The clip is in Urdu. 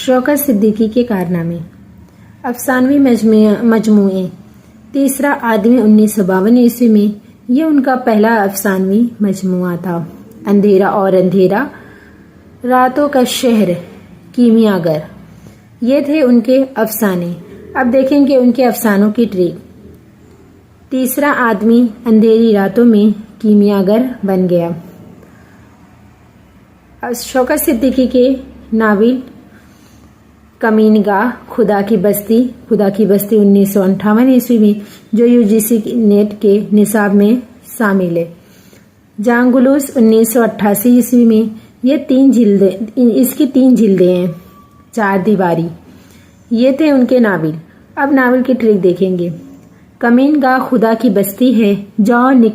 شوکت صدیقی کے کارنامے افسانوی مجموعے تیسرا آدمی 1952 عیسوی میں یہ ان کا پہلا افسانوی مجموعہ تھا۔ اندھیرا اور اندھیرا، راتوں کا شہر، کیمیا گر، یہ تھے ان کے افسانے۔ اب دیکھیں گے ان کے افسانوں کی ٹریک۔ تیسرا آدمی اندھیری راتوں میں کیمیا گر بن گیا۔ شوکت صدیقی کے ناول کمین گاہ، خدا کی بستی 1958 عیسوی میں جو UGC نیٹ کے نصاب میں شامل ہے۔ جانگلوس 1988 عیسوی میں اس کی 3 جلدیں ہیں۔ 4 دیواری، یہ تھے ان کے ناول۔ اب ناول کی ٹریک دیکھیں گے۔ کمین گاہ خدا کی بستی ہے، جان